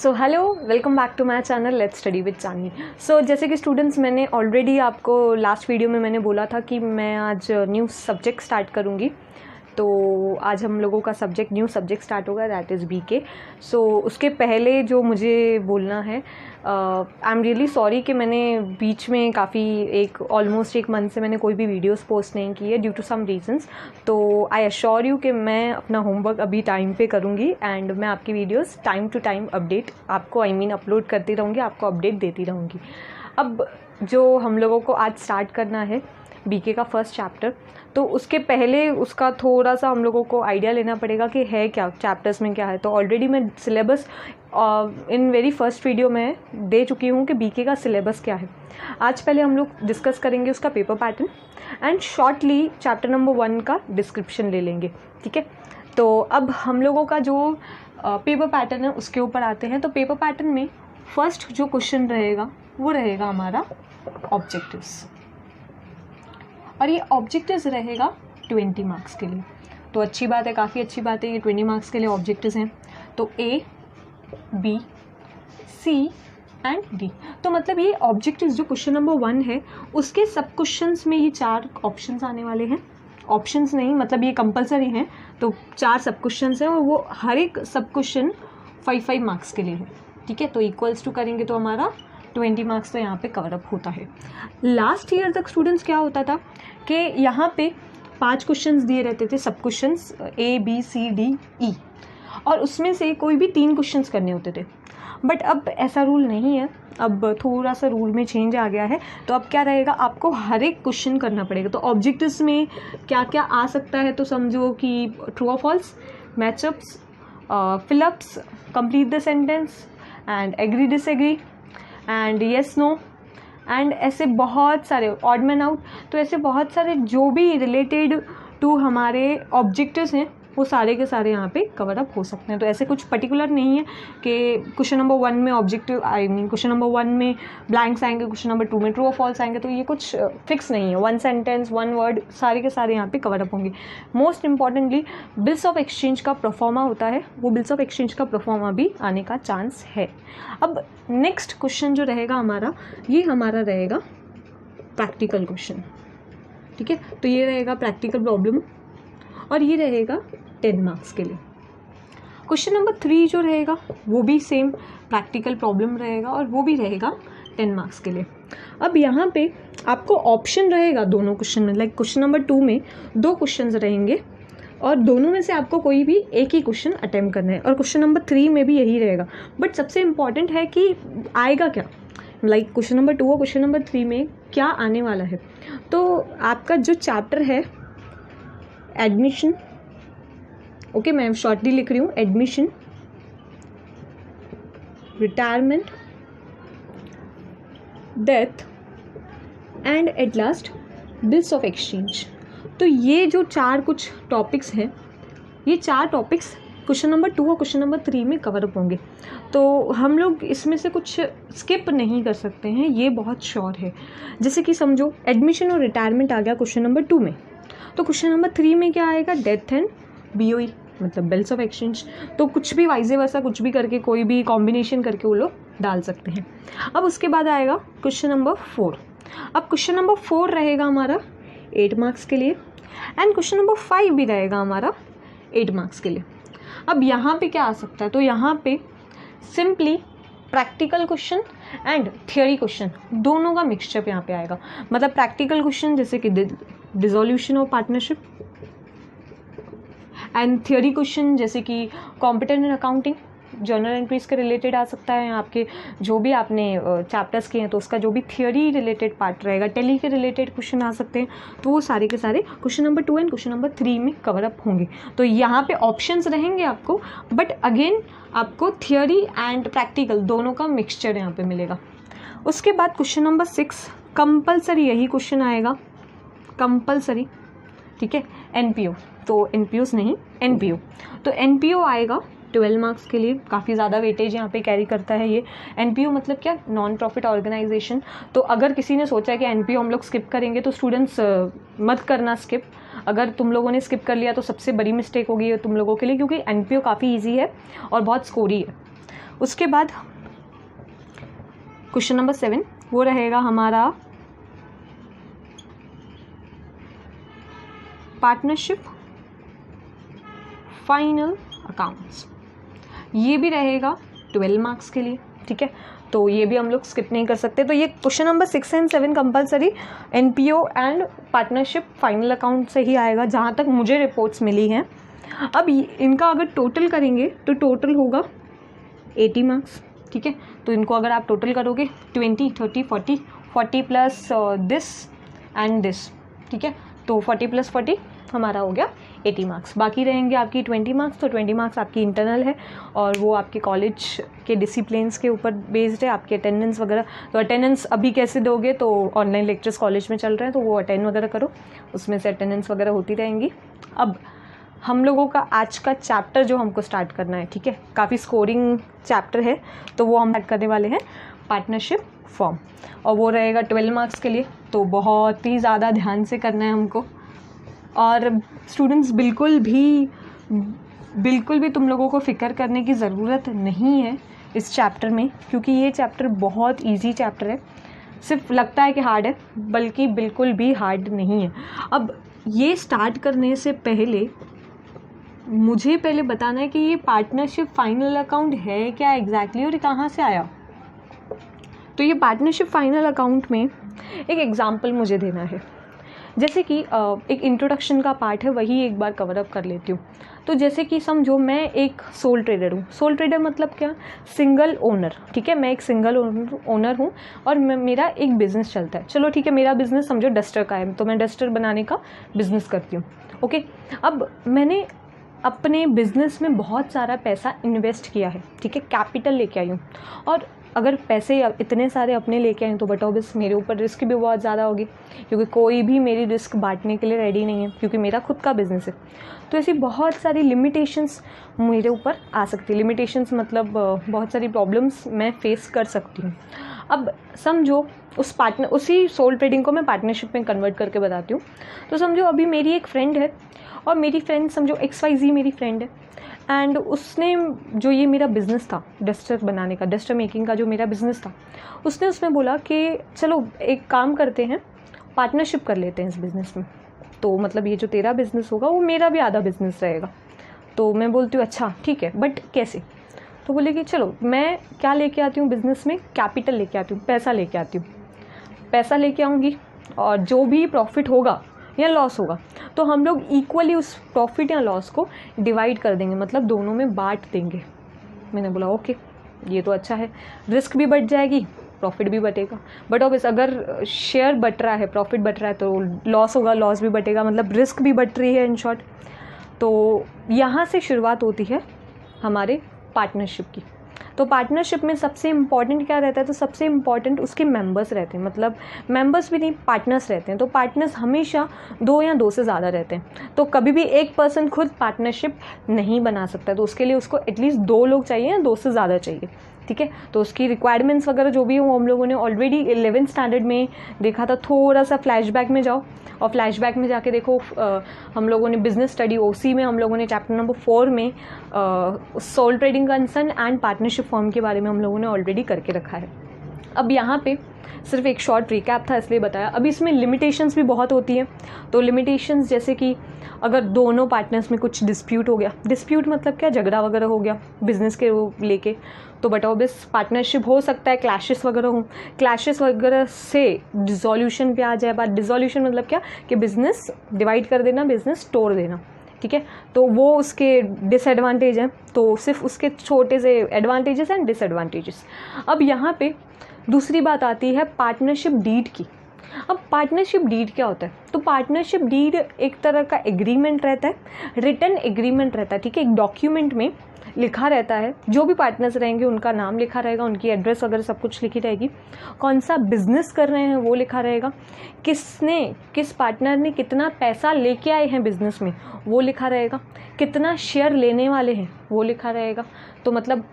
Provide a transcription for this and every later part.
So hello, welcome back to my channel let's study with Chandni. So जैसे कि students, मैंने already आपको last video में मैंने बोला था कि मैं आज न्यू सब्जेक्ट स्टार्ट करूँगी। तो आज हम लोगों का न्यू सब्जेक्ट स्टार्ट होगा, दैट इज़ बीके। सो उसके पहले जो मुझे बोलना है, आई एम रियली सॉरी कि मैंने बीच में ऑलमोस्ट एक मंथ से मैंने कोई भी वीडियोस पोस्ट नहीं की है ड्यू टू सम रीजंस। तो आई अश्योर यू कि मैं अपना होमवर्क अभी टाइम पे करूँगी एंड मैं आपकी videos time to time update आपको अपलोड करती रहूँगी, आपको अपडेट देती रहूँगी। अब जो हम लोगों को आज स्टार्ट करना है बीके का फर्स्ट चैप्टर, तो उसके पहले उसका थोड़ा सा हम लोगों को आइडिया लेना पड़ेगा कि है क्या, चैप्टर्स में क्या है। तो ऑलरेडी मैं syllabus in very first video में दे चुकी हूँ कि बीके का सिलेबस क्या है। आज पहले हम लोग डिस्कस करेंगे उसका paper pattern and shortly chapter number 1 का डिस्क्रिप्शन ले लेंगे, ठीक है। तो अब हम लोगों का जो पेपर पैटर्न है उसके ऊपर आते हैं। तो पेपर पैटर्न में फर्स्ट जो क्वेश्चन रहेगा वो रहेगा हमारा ऑब्जेक्टिव्स, और ये ऑब्जेक्टिव्स रहेगा 20 मार्क्स के लिए। तो अच्छी बात है, काफ़ी अच्छी बात है, ये 20 मार्क्स के लिए ऑब्जेक्टिव्स हैं। तो ए, बी, सी एंड डी। तो मतलब ये ऑब्जेक्टिव्स जो क्वेश्चन नंबर 1 है उसके सब क्वेश्चंस में ये 4 ऑप्शंस आने वाले हैं। ऑप्शंस नहीं, मतलब ये कंपलसरी हैं। तो 4 सब क्वेश्चंस हैं और वो हर एक सब क्वेश्चन 5 मार्क्स के लिए है, ठीक है। तो इक्वल्स टू करेंगे तो हमारा 20 मार्क्स तो यहाँ पे कवर अप होता है। लास्ट ईयर तक स्टूडेंट्स क्या होता था कि यहाँ पे 5 क्वेश्चंस दिए रहते थे, सब questions A B C D E, और उसमें से कोई भी 3 क्वेश्चंस करने होते थे। बट अब ऐसा रूल नहीं है, अब थोड़ा सा रूल में चेंज आ गया है। तो अब क्या रहेगा, आपको हर एक क्वेश्चन करना पड़ेगा। तो ऑब्जेक्टिव्स में क्या क्या आ सकता है, तो समझो कि ट्रू और false, matchups, fill ups, complete the sentence and agree disagree and yes no and ऐसे बहुत सारे ऑड मैन आउट। तो ऐसे बहुत सारे जो भी रिलेटेड टू हमारे ऑब्जेक्टिव्स हैं वो सारे के सारे यहाँ पे कवर अप हो सकते हैं। तो ऐसे कुछ पर्टिकुलर नहीं है कि क्वेश्चन नंबर 1 में क्वेश्चन नंबर 1 में ब्लैंक्स आएंगे, क्वेश्चन नंबर 2 में ट्रू और फॉल्स आएंगे। तो ये कुछ फिक्स नहीं है, 1 सेंटेंस 1 वर्ड सारे के सारे यहाँ पे कवर अप होंगे। Most importantly bills of exchange का प्रोफॉर्मा होता है, वो बिल्स ऑफ एक्सचेंज का प्रोफॉर्मा भी आने का चांस है। अब नेक्स्ट क्वेश्चन जो रहेगा हमारा, ये हमारा रहेगा प्रैक्टिकल क्वेश्चन, ठीक है। तो ये रहेगा प्रैक्टिकल प्रॉब्लम और ये रहेगा 10 मार्क्स के लिए। क्वेश्चन नंबर 3 जो रहेगा वो भी सेम प्रैक्टिकल प्रॉब्लम रहेगा और वो भी रहेगा 10 मार्क्स के लिए। अब यहाँ पे आपको ऑप्शन रहेगा दोनों क्वेश्चन में, लाइक क्वेश्चन नंबर 2 में 2 क्वेश्चन रहेंगे और दोनों में से आपको कोई भी एक ही क्वेश्चन अटेम्प्ट करना है, और क्वेश्चन नंबर 3 में भी यही रहेगा। बट सबसे इम्पॉर्टेंट है कि आएगा क्या, लाइक क्वेश्चन नंबर 2 और क्वेश्चन नंबर 3 में क्या आने वाला है। तो आपका जो चैप्टर है एडमिशन, ओके मैं शॉर्टली लिख रही हूँ, admission, retirement, death and at last bills of exchange. तो ये जो 4 कुछ टॉपिक्स हैं, ये 4 टॉपिक्स क्वेश्चन नंबर 2 और क्वेश्चन नंबर 3 में कवर अप होंगे। तो हम लोग इसमें से कुछ स्किप नहीं कर सकते हैं, ये बहुत श्योर है। जैसे कि समझो एडमिशन और रिटायरमेंट आ गया क्वेश्चन नंबर 2 में, तो क्वेश्चन नंबर 3 में क्या आएगा, डेथ एंड BOE, मतलब बिल्स ऑफ एक्सचेंज। तो कुछ भी वाइजे वर्सा कुछ भी करके, कोई भी कॉम्बिनेशन करके वो लोग डाल सकते हैं। अब उसके बाद आएगा क्वेश्चन नंबर 4। अब क्वेश्चन नंबर 4 रहेगा हमारा 8 मार्क्स के लिए एंड क्वेश्चन नंबर 5 भी रहेगा हमारा 8 मार्क्स के लिए। अब यहाँ पे क्या आ सकता है, तो यहाँ पे simply practical question and theory question दोनों का मिक्सचर यहाँ पे आएगा। मतलब प्रैक्टिकल क्वेश्चन जैसे कि dissolution of partnership and theory question जैसे कि competent in accounting, journal entries के रिलेटेड आ सकता है। आपके जो भी आपने चैप्टर्स किए हैं तो उसका जो भी थियोरी रिलेटेड पार्ट रहेगा, टेली के रिलेटेड क्वेश्चन आ सकते हैं। तो वो सारे के सारे question number 2 and question number 3 में कवर अप होंगे। तो यहाँ पे ऑप्शंस रहेंगे आपको, बट अगेन आपको थियोरी एंड प्रैक्टिकल दोनों का मिक्सचर यहाँ पे मिलेगा। उसके बाद क्वेश्चन नंबर 6 कंपल्सरी यही क्वेश्चन आएगा, कंपल्सरी, ठीक है, NPO। तो NPOs नहीं, NPO। तो NPO आएगा 12 मार्क्स के लिए, काफ़ी ज़्यादा वेटेज यहाँ पे कैरी करता है ये। NPO मतलब क्या, नॉन प्रॉफिट ऑर्गेनाइजेशन। तो अगर किसी ने सोचा है कि NPO हम लोग स्किप करेंगे, तो स्टूडेंट्स मत करना स्किप। अगर तुम लोगों ने स्किप कर लिया तो सबसे बड़ी मिस्टेक होगी तुम लोगों के लिए, क्योंकि NPO काफ़ी ईजी है और बहुत स्कोरी है। उसके बाद क्वेश्चन नंबर 7 वो रहेगा हमारा पार्टनरशिप फाइनल अकाउंट्स। ये भी रहेगा 12 मार्क्स के लिए, ठीक है। तो ये भी हम लोग स्किप नहीं कर सकते। तो ये question number 6 and 7 compulsory NPO and partnership final account से ही आएगा, जहाँ तक मुझे रिपोर्ट्स मिली हैं। अब इनका अगर टोटल करेंगे तो टोटल होगा 80 मार्क्स, ठीक है। तो इनको अगर आप टोटल करोगे 20, 30, 40 प्लस दिस एंड दिस, ठीक है। तो 40 प्लस 40 हमारा हो गया 80 मार्क्स। बाकी रहेंगे आपकी 20 मार्क्स। तो 20 मार्क्स आपकी इंटरनल है और वो आपके कॉलेज के डिसिप्लिन्स के ऊपर बेस्ड है, आपके अटेंडेंस वगैरह। तो अटेंडेंस अभी कैसे दोगे, तो ऑनलाइन लेक्चर्स कॉलेज में चल रहे हैं तो वो अटेंड वगैरह करो, उसमें से अटेंडेंस वगैरह होती रहेंगी। अब हम लोगों का आज का चैप्टर जो हमको स्टार्ट करना है, ठीक है, काफ़ी स्कोरिंग चैप्टर है, तो वो हम स्टार्ट करने वाले हैं पार्टनरशिप फॉर्म, और वो रहेगा 12 मार्क्स के लिए। तो बहुत ही ज़्यादा ध्यान से करना है हमको। और स्टूडेंट्स बिल्कुल भी तुम लोगों को फ़िक्र करने की ज़रूरत नहीं है इस चैप्टर में, क्योंकि ये चैप्टर बहुत इजी चैप्टर है। सिर्फ लगता है कि हार्ड है, बल्कि बिल्कुल भी हार्ड नहीं है। अब ये स्टार्ट करने से पहले मुझे पहले बताना है कि ये पार्टनरशिप फाइनल अकाउंट है क्या एग्जैक्टली और कहाँ से आया। तो ये पार्टनरशिप फाइनल अकाउंट में एक एग्जांपल मुझे देना है। जैसे कि एक इंट्रोडक्शन का पार्ट है, वही एक बार कवर अप कर लेती हूँ। तो जैसे कि समझो मैं एक सोल ट्रेडर हूँ। सोल ट्रेडर मतलब क्या, सिंगल ओनर, ठीक है। मैं एक सिंगल ओनर हूँ और मेरा एक बिज़नेस चलता है। चलो ठीक है, मेरा बिज़नेस समझो डस्टर का है, तो मैं डस्टर बनाने का बिज़नेस करती हूँ, ओके। अब मैंने अपने बिज़नेस में बहुत सारा पैसा इन्वेस्ट किया है, ठीक है, कैपिटल लेके आई हूँ। और अगर पैसे इतने सारे अपने लेके आए तो बट ऑब्वियस मेरे ऊपर रिस्क भी बहुत ज़्यादा होगी, क्योंकि कोई भी मेरी रिस्क बांटने के लिए रेडी नहीं है, क्योंकि मेरा खुद का बिज़नेस है। तो ऐसी बहुत सारी लिमिटेशंस मेरे ऊपर आ सकती है। लिमिटेशंस मतलब बहुत सारी प्रॉब्लम्स मैं फेस कर सकती हूँ। अब समझो उसी सोल ट्रेडिंग को मैं पार्टनरशिप में कन्वर्ट करके बताती हूँ। तो समझो अभी मेरी एक फ्रेंड है, और मेरी फ्रेंड समझो XYZ मेरी फ्रेंड है, एंड उसने जो ये मेरा बिज़नेस था डस्टर बनाने का, डस्टर मेकिंग का जो मेरा बिज़नेस था, उसने उसमें बोला कि चलो एक काम करते हैं, पार्टनरशिप कर लेते हैं इस बिज़नेस में। तो मतलब ये जो तेरा बिज़नेस होगा वो मेरा भी आधा बिज़नेस रहेगा। तो मैं बोलती हूँ अच्छा ठीक है, बट कैसे। तो बोले कि चलो मैं क्या लेके आती हूँ बिज़नेस में, कैपिटल लेके आती हूँ, पैसा लेके आती हूँ। पैसा लेके आऊँगी और जो भी प्रॉफिट होगा या लॉस होगा तो हम लोग इक्वली उस प्रॉफिट या लॉस को डिवाइड कर देंगे, मतलब दोनों में बांट देंगे। मैंने बोला ओके, ये तो अच्छा है, रिस्क भी बट जाएगी, प्रॉफिट भी बटेगा। बट ऑब्वियस अगर शेयर बट रहा है, प्रॉफिट बट रहा है, तो लॉस होगा, लॉस भी बटेगा, मतलब रिस्क भी बट रही है इन शॉर्ट। तो यहाँ से शुरुआत होती है हमारे पार्टनरशिप की। तो पार्टनरशिप में सबसे इम्पॉर्टेंट क्या रहता है, तो सबसे इम्पॉर्टेंट उसके मेंबर्स रहते हैं, मतलब मेंबर्स भी नहीं, पार्टनर्स रहते हैं। तो पार्टनर्स हमेशा 2 या 2 से ज़्यादा रहते हैं। तो कभी भी एक पर्सन खुद पार्टनरशिप नहीं बना सकता, तो उसके लिए उसको एटलीस्ट 2 लोग चाहिए या 2 से ज़्यादा चाहिए, ठीक है। तो उसकी रिक्वायरमेंट्स वगैरह जो भी हो हम लोगों ने ऑलरेडी 11th स्टैंडर्ड में देखा था। थोड़ा सा फ्लैशबैक में जाओ और फ्लैशबैक में जाके देखो, हम लोगों ने बिजनेस स्टडी OC में हम लोगों ने चैप्टर नंबर 4 में sole trading concern and partnership form के बारे में हम लोगों ने ऑलरेडी करके रखा है। अब यहाँ पे सिर्फ एक शॉर्ट रिकैप था इसलिए बताया। अब इसमें लिमिटेशंस भी बहुत होती हैं। तो लिमिटेशंस जैसे कि अगर दोनों पार्टनर्स में कुछ डिस्प्यूट हो गया, डिस्प्यूट मतलब क्या, झगड़ा वगैरह हो गया बिजनेस के वो लेके, तो बट ऑब्वियस पार्टनरशिप हो सकता है क्लैशेस वगैरह हो, क्लैशेस वगैरह से डिसोल्यूशन पे आ जाए बात। डिसोल्यूशन मतलब क्या कि बिज़नेस डिवाइड कर देना, बिज़नेस तोड़ देना, ठीक है। तो वो उसके डिसएडवांटेज हैं, तो सिर्फ उसके छोटे से एडवांटेजेस एंड डिसएडवांटेजेस। अब यहाँ पे दूसरी बात आती है पार्टनरशिप डीड की। अब पार्टनरशिप डीड क्या होता है, तो पार्टनरशिप डीड एक तरह का एग्रीमेंट रहता है, रिटन एग्रीमेंट रहता है, ठीक है। एक डॉक्यूमेंट में लिखा रहता है, जो भी पार्टनर्स रहेंगे उनका नाम लिखा रहेगा, उनकी एड्रेस वगैरह सब कुछ लिखी रहेगी, कौन सा बिजनेस कर रहे हैं वो लिखा रहेगा, किस पार्टनर ने कितना पैसा लेके आए हैं बिजनेस में वो लिखा रहेगा, कितना शेयर लेने वाले हैं वो लिखा रहेगा। तो मतलब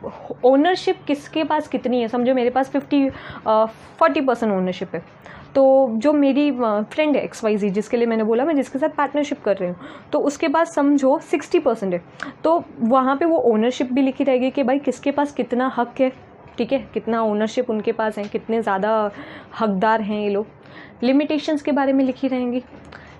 ओनरशिप किसके पास कितनी है, समझो मेरे पास 40% ओनरशिप है, तो जो मेरी फ्रेंड है XYZ, जिसके लिए मैंने बोला मैं जिसके साथ पार्टनरशिप कर रही हूँ, तो उसके पास समझो 60% है, तो वहाँ पे वो ओनरशिप भी लिखी रहेगी कि भाई किसके पास कितना हक है, ठीक है, कितना ओनरशिप उनके पास है, कितने ज़्यादा हकदार हैं ये लोग। लिमिटेशंस के बारे में लिखी रहेंगी,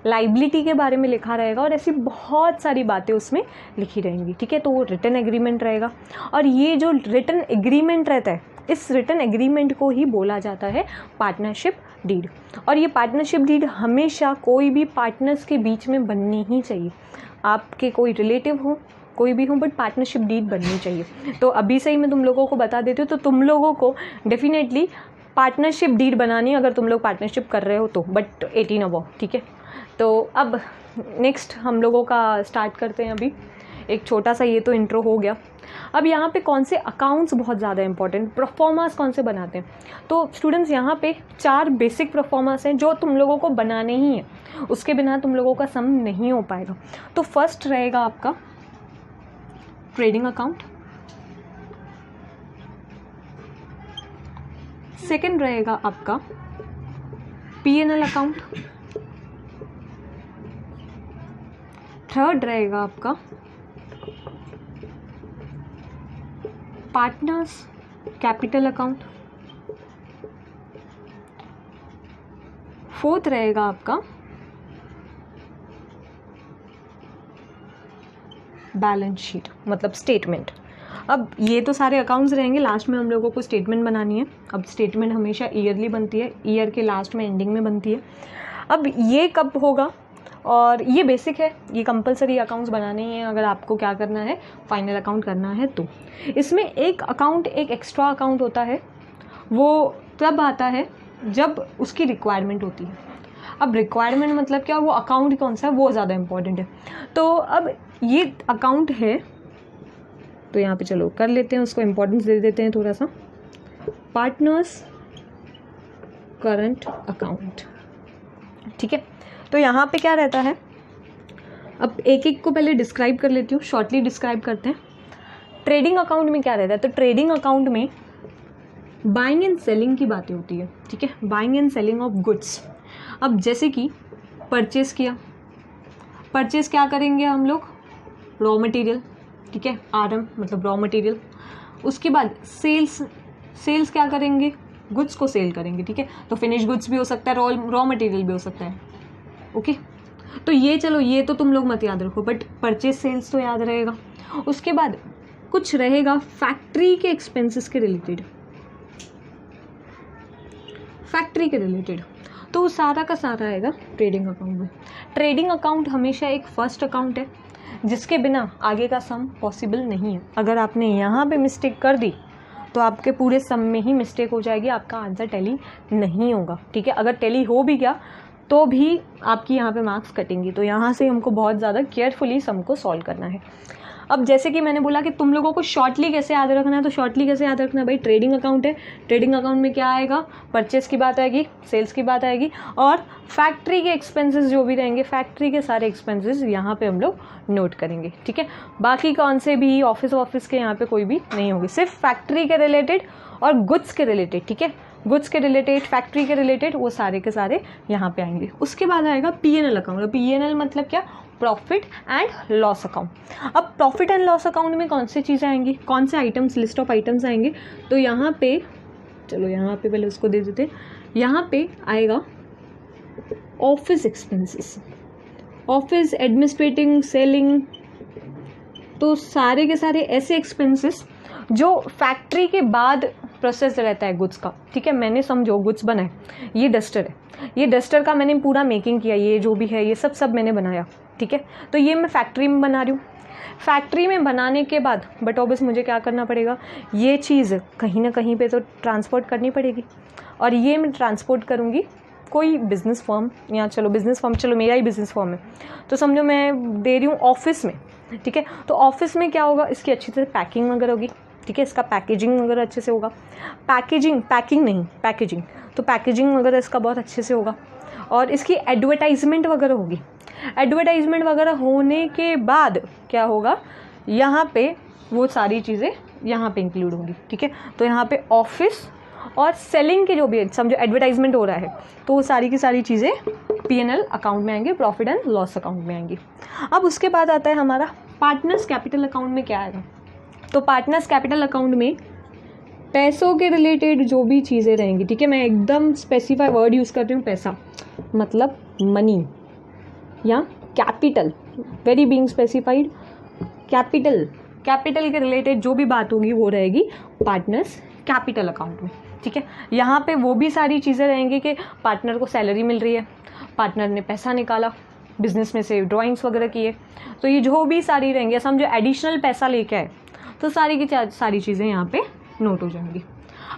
लाइबिलिटी के बारे में लिखा रहेगा, और ऐसी बहुत सारी बातें उसमें लिखी रहेंगी, ठीक है। तो वो रिटन एग्रीमेंट रहेगा, और ये जो रिटन एग्रीमेंट रहता है, इस रिटन एग्रीमेंट को ही बोला जाता है पार्टनरशिप डीड। और ये पार्टनरशिप डीड हमेशा कोई भी पार्टनर्स के बीच में बननी ही चाहिए, आपके कोई रिलेटिव हो, कोई भी हो, बट पार्टनरशिप डीड बननी चाहिए। तो अभी से ही मैं तुम लोगों को बता देती हूँ, तो तुम लोगों को डेफिनेटली पार्टनरशिप डीड बनानी है अगर तुम लोग पार्टनरशिप कर रहे हो तो, बट 18 अबव, ठीक है। तो अब नेक्स्ट हम लोगों का स्टार्ट करते हैं। अभी एक छोटा सा ये तो इंट्रो हो गया। अब यहाँ पे कौन से अकाउंट्स बहुत ज़्यादा इंपॉर्टेंट, प्रोफॉर्मास कौन से बनाते हैं, तो स्टूडेंट्स यहाँ पे 4 बेसिक प्रोफॉर्मास हैं जो तुम लोगों को बनाने ही हैं, उसके बिना तुम लोगों का सम नहीं हो पाएगा। तो फर्स्ट रहेगा आपका ट्रेडिंग अकाउंट, सेकंड रहेगा आपका P&L अकाउंट, थर्ड रहेगा आपका पार्टनर्स कैपिटल अकाउंट, फोर्थ रहेगा आपका बैलेंस शीट, मतलब स्टेटमेंट। अब ये तो सारे अकाउंट्स रहेंगे, लास्ट में हम लोगों को स्टेटमेंट बनानी है। अब स्टेटमेंट हमेशा ईयरली बनती है, ईयर के लास्ट में एंडिंग में बनती है। अब ये कब होगा, और ये बेसिक है, ये कंपलसरी अकाउंट्स बनाने ही हैं अगर आपको क्या करना है, फाइनल अकाउंट करना है। तो इसमें एक अकाउंट, एक एक्स्ट्रा अकाउंट होता है, वो तब आता है जब उसकी रिक्वायरमेंट होती है। अब रिक्वायरमेंट मतलब क्या, वो अकाउंट कौन सा है वो ज़्यादा इंपॉर्टेंट है। तो अब ये अकाउंट है, तो यहाँ पे चलो कर लेते हैं, उसको इम्पोर्टेंस दे देते हैं थोड़ा सा, पार्टनर्स करंट अकाउंट, ठीक है। तो यहाँ पे क्या रहता है, अब एक एक को पहले डिस्क्राइब कर लेती हूँ, शॉर्टली डिस्क्राइब करते हैं। ट्रेडिंग अकाउंट में क्या रहता है, तो ट्रेडिंग अकाउंट में बाइंग एंड सेलिंग की बातें होती है, ठीक है, buying and selling of goods. अब जैसे कि परचेस किया, परचेस क्या करेंगे हम लोग, रॉ मटेरियल, ठीक है, RM मतलब रॉ मटेरियल। उसके बाद सेल्स, सेल्स क्या करेंगे, गुड्स को सेल करेंगे, ठीक है। तो फिनिश गुड्स भी हो सकता है, रॉ मटेरियल भी हो सकता है, ओके। तो ये चलो ये तो तुम लोग मत याद रखो, बट परचेस सेल्स तो याद रहेगा। उसके बाद कुछ रहेगा फैक्ट्री के एक्सपेंसेस के रिलेटेड, फैक्ट्री के रिलेटेड, तो सारा का सारा आएगा ट्रेडिंग अकाउंट में। ट्रेडिंग अकाउंट हमेशा एक फर्स्ट अकाउंट है जिसके बिना आगे का सम पॉसिबल नहीं है। अगर आपने यहाँ पे मिस्टेक कर दी तो आपके पूरे सम में ही मिस्टेक हो जाएगी, आपका आंसर टैली नहीं होगा, ठीक है। अगर टैली हो भी गया तो भी आपकी यहाँ पे मार्क्स कटेंगी। तो यहाँ से हमको बहुत ज़्यादा केयरफुली सम को सॉल्व करना है। अब जैसे कि मैंने बोला कि तुम लोगों को शॉर्टली कैसे याद रखना है, तो शॉर्टली कैसे याद रखना है भाई, ट्रेडिंग अकाउंट है, ट्रेडिंग अकाउंट में क्या आएगा, परचेस की बात आएगी, सेल्स की बात आएगी, और फैक्ट्री के एक्सपेंसेस जो भी रहेंगे, फैक्ट्री के सारे एक्सपेंसेस यहाँ पे हम लोग नोट करेंगे, ठीक है। बाकी कौन से भी ऑफिस के यहाँ पे कोई भी नहीं होगी, सिर्फ फैक्ट्री के रिलेटेड और गुड्स के रिलेटेड, ठीक है, गुड्स के रिलेटेड, फैक्ट्री के रिलेटेड, वो सारे के सारे यहाँ पे आएंगे। उसके बाद आएगा P&L अकाउंट। P&L मतलब क्या, प्रॉफिट एंड लॉस अकाउंट। अब प्रॉफिट एंड लॉस अकाउंट में कौन सी चीज़ें आएंगी, कौन से आइटम्स, लिस्ट ऑफ आइटम्स आएंगे, तो यहाँ पे चलो यहाँ पे पहले उसको दे देते हैं। यहाँ पे आएगा office expenses, office administrating, selling, तो सारे के सारे ऐसे एक्सपेंसेस जो फैक्ट्री के बाद प्रोसेस रहता है गुड्स का, ठीक है। मैंने समझो गुड्स बनाए, ये डस्टर है, ये डस्टर का मैंने पूरा मेकिंग किया, ये जो भी है ये सब मैंने बनाया, ठीक है। तो ये मैं फैक्ट्री में बना रही हूँ। फैक्ट्री में बनाने के बाद बट ऑब्वियस मुझे क्या करना पड़ेगा, ये चीज़ कहीं ना कहीं पे तो ट्रांसपोर्ट करनी पड़ेगी, और ये मैं ट्रांसपोर्ट करूँगी कोई बिज़नेस फर्म, या चलो बिज़नेस फर्म, चलो मेरा ही बिज़नेस फर्म है, तो समझो मैं दे रही हूँ ऑफिस में, ठीक है। तो ऑफिस में क्या होगा, इसकी अच्छी तरह पैकिंग वगैरह होगी, ठीक है, इसका पैकेजिंग वगैरह अच्छे से होगा, पैकेजिंग, तो पैकेजिंग वगैरह इसका बहुत अच्छे से होगा, और इसकी एडवर्टाइजमेंट वगैरह होगी। एडवर्टाइजमेंट वगैरह होने के बाद क्या होगा, यहाँ पे वो सारी चीज़ें यहाँ पे इंक्लूड होंगी, ठीक है। तो यहाँ पे ऑफिस और सेलिंग के जो भी समझो एडवर्टाइजमेंट हो रहा है तो वो सारी की सारी चीज़ें P&L अकाउंट में आएंगे, प्रॉफिट एंड लॉस अकाउंट में आएंगी। अब उसके बाद आता है हमारा पार्टनर्स कैपिटल अकाउंट में क्या आएगा। तो पार्टनर्स कैपिटल अकाउंट में पैसों के रिलेटेड जो भी चीज़ें रहेंगी, ठीक है, मैं एकदम स्पेसिफाई वर्ड यूज़ कर रही हूँ, पैसा मतलब मनी या capital, very being specified, capital के रिलेटेड जो भी बात होगी वो रहेगी पार्टनर्स कैपिटल अकाउंट में, ठीक है। यहाँ पे वो भी सारी चीज़ें रहेंगी कि पार्टनर को सैलरी मिल रही है, पार्टनर ने पैसा निकाला बिजनेस में से, ड्राइंग्स वगैरह किए, तो ये जो भी सारी रहेंगी, समझो एडिशनल पैसा लेके आए तो सारी की सारी चीज़ें यहाँ पे नोट हो जाएंगी।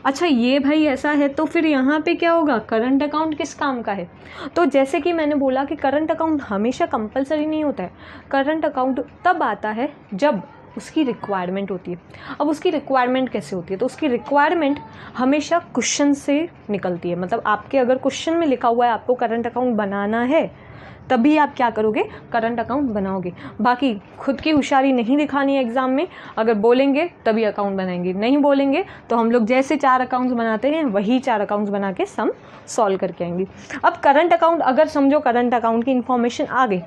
अच्छा ये भाई ऐसा है तो फिर यहाँ पे क्या होगा, करंट अकाउंट किस काम का है। तो जैसे कि मैंने बोला कि करंट अकाउंट हमेशा कंपलसरी नहीं होता है, करंट अकाउंट तब आता है जब उसकी रिक्वायरमेंट होती है। अब उसकी रिक्वायरमेंट कैसे होती है, तो उसकी रिक्वायरमेंट हमेशा क्वेश्चन से निकलती है। मतलब आपके अगर क्वेश्चन में लिखा हुआ है आपको करंट अकाउंट बनाना है तभी आप क्या करोगे, करंट अकाउंट बनाओगे। बाकी खुद की होशियारी नहीं दिखानी है एग्जाम में, अगर बोलेंगे तभी अकाउंट बनाएंगे, नहीं बोलेंगे तो हम लोग जैसे 4 अकाउंट्स बनाते हैं वही 4 अकाउंट्स बना के सम सॉल्व करके आएंगे। अब करंट अकाउंट अगर समझो करंट अकाउंट की इन्फॉर्मेशन आ गई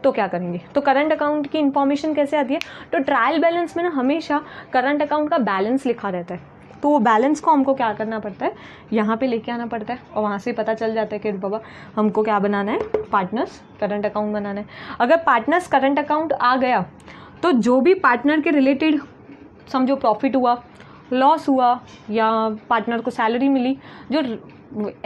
तो क्या करेंगे, तो करंट अकाउंट की इन्फॉर्मेशन कैसे आती है, तो ट्रायल बैलेंस में ना हमेशा करंट अकाउंट का बैलेंस लिखा रहता है, तो वो बैलेंस को हमको क्या करना पड़ता है, यहाँ पे लेके आना पड़ता है और वहाँ से पता चल जाता है कि बाबा हमको क्या बनाना है, पार्टनर्स करंट अकाउंट बनाना है। अगर पार्टनर्स करंट अकाउंट आ गया तो जो भी पार्टनर के रिलेटेड समझो प्रॉफिट हुआ, लॉस हुआ या पार्टनर को सैलरी मिली, जो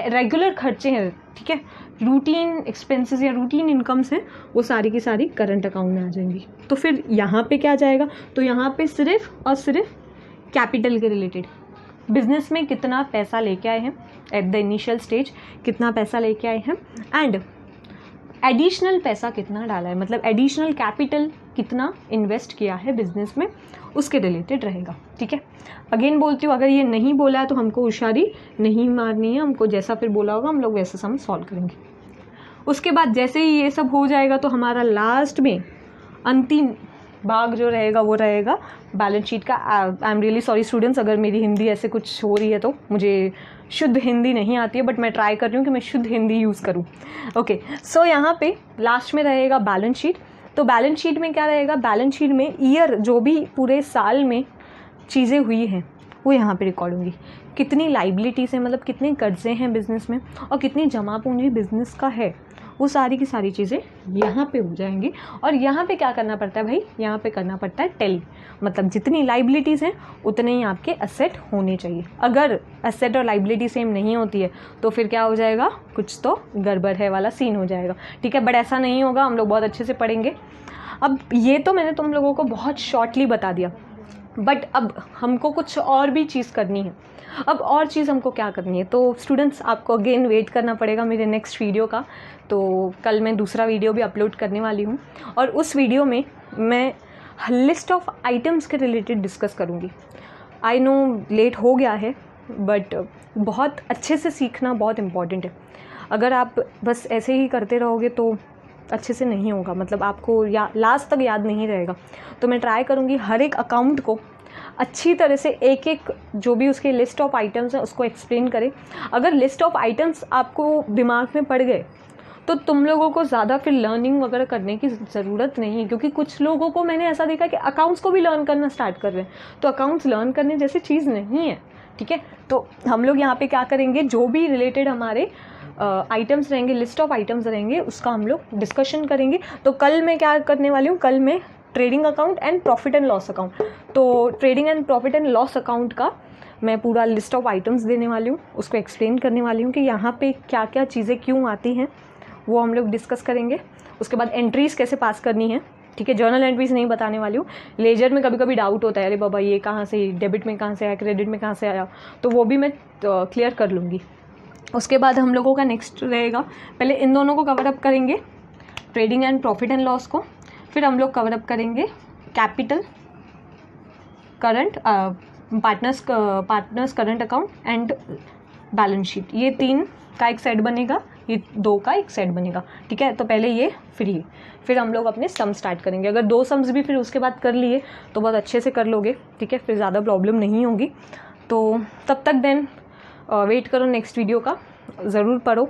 रेगुलर खर्चे हैं, ठीक है, रूटीन एक्सपेंसेस या रूटीन इनकम्स हैं, वो सारी की सारी करंट अकाउंट में आ जाएंगी। तो फिर यहाँ पे क्या जाएगा, तो यहाँ पे सिर्फ और सिर्फ कैपिटल के रिलेटेड, बिजनेस में कितना पैसा लेके आए हैं एट द इनिशियल स्टेज, कितना पैसा लेके आए हैं, एंड एडिशनल पैसा कितना डाला है, मतलब एडिशनल कैपिटल कितना इन्वेस्ट किया है बिजनेस में, उसके रिलेटेड रहेगा, ठीक है। अगेन बोलती हूँ, अगर ये नहीं बोला है तो हमको होशियारी नहीं मारनी है, हमको जैसा फिर बोला होगा हम लोग वैसे सम सॉल्व करेंगे। उसके बाद जैसे ही ये सब हो जाएगा तो हमारा लास्ट में अंतिम भाग जो रहेगा वो रहेगा बैलेंस शीट का। I am really sorry students, अगर मेरी हिंदी ऐसे कुछ हो रही है तो, मुझे शुद्ध हिंदी नहीं आती है, बट मैं ट्राई कर रही हूँ कि मैं शुद्ध हिंदी यूज़ करूँ। ओके, सो यहाँ पे लास्ट में रहेगा बैलेंस शीट। तो बैलेंस शीट में क्या रहेगा, बैलेंस शीट में ईयर जो भी पूरे साल में चीज़ें हुई हैं वो यहाँ पे रिकॉर्ड होंगी, कितनी लाइबिलिटीज़ हैं, मतलब कितने कर्जे हैं बिज़नेस में और कितनी जमा पूंजी बिज़नेस का है, वो सारी की सारी चीज़ें यहाँ पे हो जाएंगी। और यहाँ पे क्या करना पड़ता है भाई, यहाँ पे करना पड़ता है टैली, मतलब जितनी लाइबिलिटीज़ हैं उतने ही आपके एसेट होने चाहिए। अगर एसेट और लाइबिलिटी सेम नहीं होती है तो फिर क्या हो जाएगा, कुछ तो गड़बड़ है वाला सीन हो जाएगा, ठीक है। बट ऐसा नहीं होगा, हम लोग बहुत अच्छे से पढ़ेंगे। अब ये तो मैंने तुम लोगों को बहुत शॉर्टली बता दिया, बट अब हमको कुछ और भी चीज़ करनी है। अब और चीज़ हमको क्या करनी है, तो स्टूडेंट्स आपको अगेन वेट करना पड़ेगा मेरे नेक्स्ट वीडियो का। तो कल मैं दूसरा वीडियो भी अपलोड करने वाली हूँ और उस वीडियो में मैं लिस्ट ऑफ आइटम्स के रिलेटेड डिस्कस करूँगी। आई नो लेट हो गया है, बट बहुत अच्छे से सीखना बहुत इम्पॉर्टेंट है। अगर आप बस ऐसे ही करते रहोगे तो अच्छे से नहीं होगा, मतलब आपको लास्ट तक याद नहीं रहेगा। तो मैं ट्राई करूँगी हर एक अकाउंट को अच्छी तरह से एक एक जो भी उसके लिस्ट ऑफ आइटम्स हैं उसको एक्सप्लेन करें। अगर लिस्ट ऑफ आइटम्स आपको दिमाग में पड़ गए तो तुम लोगों को ज़्यादा फिर लर्निंग वगैरह करने की ज़रूरत नहीं है, क्योंकि कुछ लोगों को मैंने ऐसा देखा कि अकाउंट्स को भी लर्न करना स्टार्ट कर रहे हैं, तो अकाउंट्स लर्न करने जैसी चीज़ नहीं है, ठीक है। तो हम लोग यहाँ पे क्या करेंगे, जो भी रिलेटेड हमारे आइटम्स रहेंगे, लिस्ट ऑफ आइटम्स रहेंगे, उसका हम लोग डिस्कशन करेंगे। तो कल मैं क्या करने वाली हूँ, कल मैं trading account and profit and loss account, तो trading and profit and loss account का मैं पूरा लिस्ट ऑफ आइटम्स देने वाली हूँ, उसको एक्सप्लेन करने वाली हूँ कि यहाँ पे क्या क्या चीज़ें क्यों आती हैं, वो हम लोग डिस्कस करेंगे। उसके बाद एंट्रीज़ कैसे पास करनी है, ठीक है। जर्नल एंट्रीज नहीं बताने वाली हूँ। लेजर में कभी कभी डाउट होता है, अरे बाबा ये कहाँ से, डेबिट में कहाँ से आया, क्रेडिट में कहाँ से आया, तो वो भी मैं क्लियर कर लूँगी। उसके बाद हम लोगों का नेक्स्ट रहेगा, पहले इन दोनों को कवर अप करेंगे, trading and profit and loss को, फिर हम लोग कवर अप करेंगे capital, current, partners current account and balance sheet. ये 3 का एक सेट बनेगा, ये 2 का एक सेट बनेगा, ठीक है। तो पहले ये फिर हम लोग अपने सम स्टार्ट करेंगे। अगर 2 सम्स भी फिर उसके बाद कर लिए तो बहुत अच्छे से कर लोगे, ठीक है, फिर ज़्यादा प्रॉब्लम नहीं होगी। तो तब तक देन वेट करो नेक्स्ट वीडियो का, ज़रूर पढ़ो।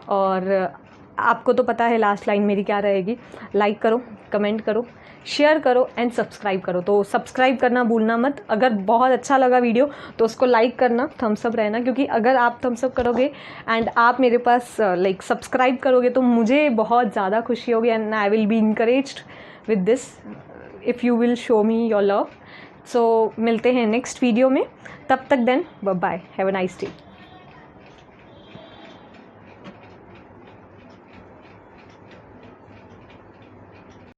और आपको तो पता है लास्ट लाइन मेरी क्या रहेगी, लाइक करो, कमेंट करो, शेयर करो एंड सब्सक्राइब करो। तो सब्सक्राइब करना भूलना मत। अगर बहुत अच्छा लगा वीडियो तो उसको लाइक करना, थम्स अप रहना, क्योंकि अगर आप थम्स अप करोगे एंड आप मेरे पास लाइक सब्सक्राइब करोगे तो मुझे बहुत ज़्यादा खुशी होगी and I will be encouraged with this if you will show me your love. So मिलते हैं नेक्स्ट वीडियो में, तब तक then bye, have a nice day.